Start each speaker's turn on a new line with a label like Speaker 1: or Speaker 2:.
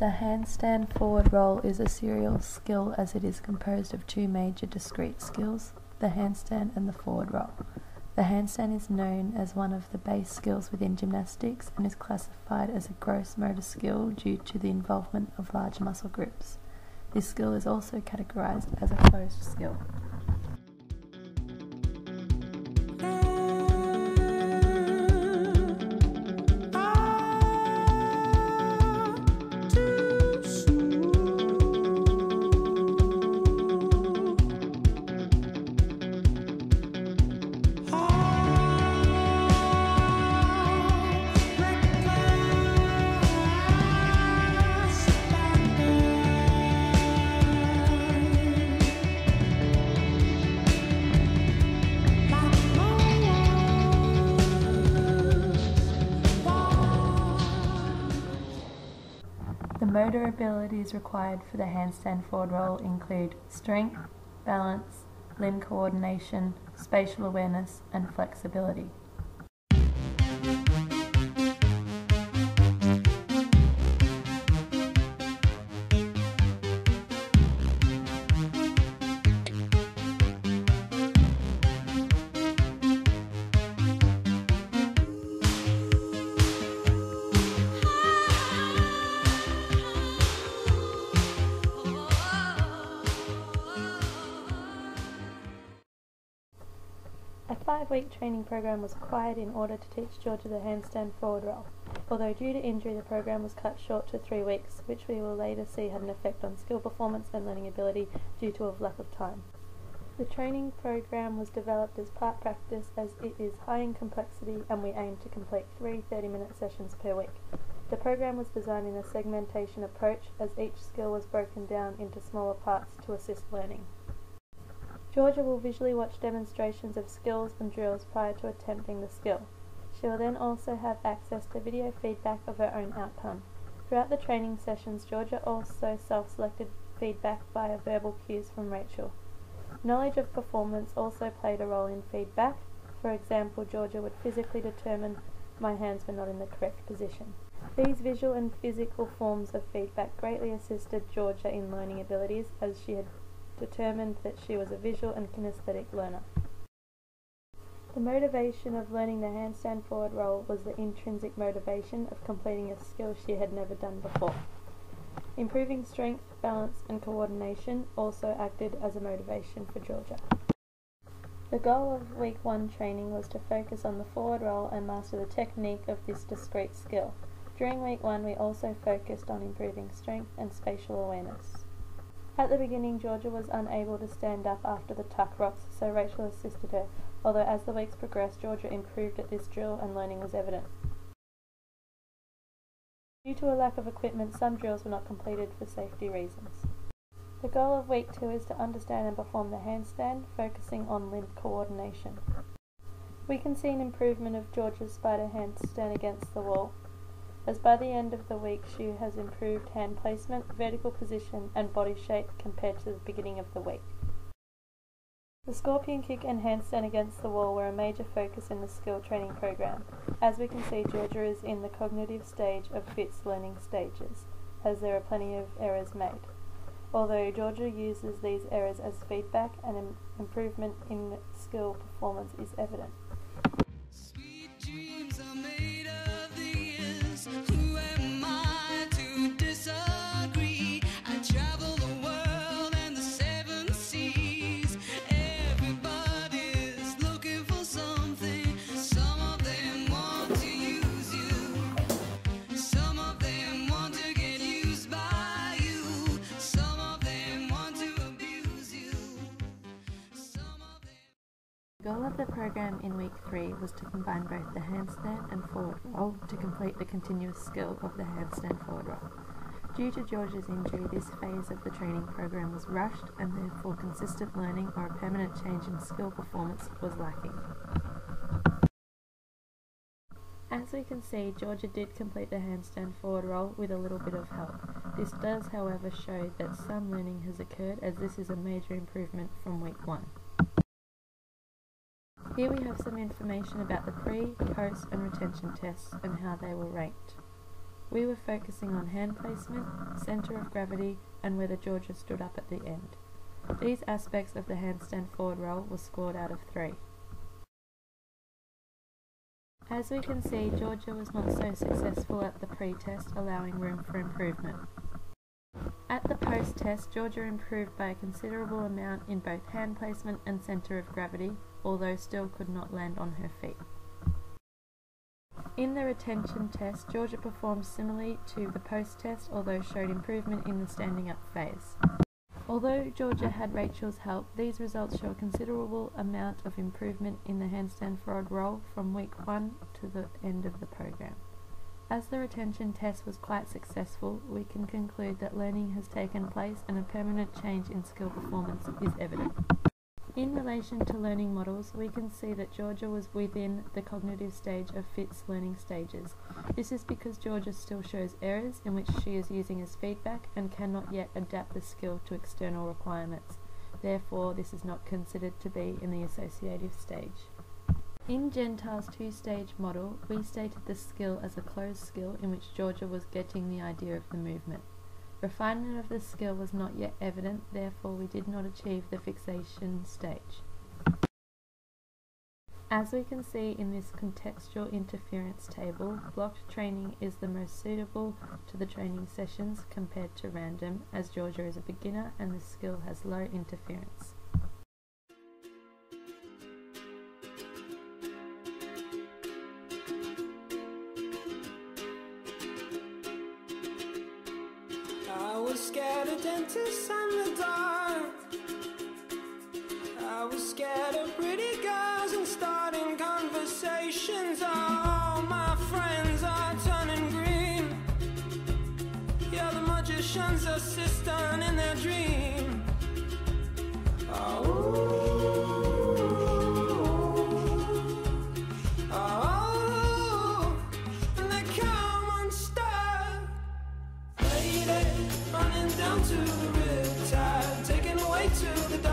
Speaker 1: The handstand forward roll is a serial skill as it is composed of two major discrete skills, the handstand and the forward roll. The handstand is known as one of the base skills within gymnastics and is classified as a gross motor skill due to the involvement of large muscle groups. This skill is also categorized as a closed skill. The motor abilities required for the handstand forward roll include strength, balance, limb coordination, spatial awareness, and flexibility. A 5-week training program was required in order to teach Georgia the handstand forward roll, although due to injury the program was cut short to 3 weeks, which we will later see had an effect on skill performance and learning ability due to a lack of time. The training program was developed as part practice as it is high in complexity and we aim to complete 3 30-minute sessions per week. The program was designed in a segmentation approach as each skill was broken down into smaller parts to assist learning. Georgia will visually watch demonstrations of skills and drills prior to attempting the skill. She will then also have access to video feedback of her own outcome. Throughout the training sessions, Georgia also self-selected feedback via verbal cues from Rachel. Knowledge of performance also played a role in feedback. For example, Georgia would physically determine my hands were not in the correct position. These visual and physical forms of feedback greatly assisted Georgia in learning abilities as she had determined that she was a visual and kinesthetic learner. The motivation of learning the handstand forward roll was the intrinsic motivation of completing a skill she had never done before. Improving strength, balance and coordination also acted as a motivation for Georgia. The goal of Week 1 training was to focus on the forward roll and master the technique of this discrete skill. During Week 1 we also focused on improving strength and spatial awareness. At the beginning, Georgia was unable to stand up after the tuck rocks, so Rachel assisted her, although as the weeks progressed, Georgia improved at this drill and learning was evident. Due to a lack of equipment, some drills were not completed for safety reasons. The goal of Week 2 is to understand and perform the handstand, focusing on limb coordination. We can see an improvement of Georgia's spider handstand against the wall, as by the end of the week she has improved hand placement, vertical position and body shape compared to the beginning of the week. The scorpion kick and handstand against the wall were a major focus in the skill training program. As we can see, Georgia is in the cognitive stage of FIT's learning stages, as there are plenty of errors made. Although Georgia uses these errors as feedback, an improvement in skill performance is evident.
Speaker 2: Who am I to disagree? I travel the world and the 7 seas. Everybody's looking for something. Some of them want to use you. Some of them want to get used by you. Some of them want to abuse you.
Speaker 1: The goal of the program in Week 3 was to combine both the handstand and forward roll to complete the continuous skill of the handstand forward roll. Due to Georgia's injury, this phase of the training program was rushed and therefore consistent learning or a permanent change in skill performance was lacking. As we can see, Georgia did complete the handstand forward roll with a little bit of help. This does, however, show that some learning has occurred as this is a major improvement from Week 1. Here we have some information about the pre, post and retention tests and how they were ranked. We were focusing on hand placement, centre of gravity, and whether Georgia stood up at the end. These aspects of the handstand forward roll were scored out of 3. As we can see, Georgia was not so successful at the pre-test, allowing room for improvement. At the post-test, Georgia improved by a considerable amount in both hand placement and centre of gravity, although still could not land on her feet. In the retention test, Georgia performed similarly to the post-test, although showed improvement in the standing up phase. Although Georgia had Rachel's help, these results show a considerable amount of improvement in the handstand forward roll from week 1 to the end of the program. As the retention test was quite successful, we can conclude that learning has taken place and a permanent change in skill performance is evident. In relation to learning models, we can see that Georgia was within the cognitive stage of FIT's learning stages. This is because Georgia still shows errors in which she is using as feedback and cannot yet adapt the skill to external requirements. Therefore, this is not considered to be in the associative stage. In Gentile's two-stage model, we stated the skill as a closed skill in which Georgia was getting the idea of the movement. Refinement of the skill was not yet evident, therefore we did not achieve the fixation stage. As we can see in this contextual interference table, blocked training is the most suitable to the training sessions compared to random, as Georgia is a beginner and the skill has low interference.
Speaker 2: I was scared of dentists and the dark. I was scared of pretty girls and starting conversations. All my friends are turning green. Yeah, the magician's assistant in their dream. And they come unstuck. Lady, running down to the riptide, taken away to the dark.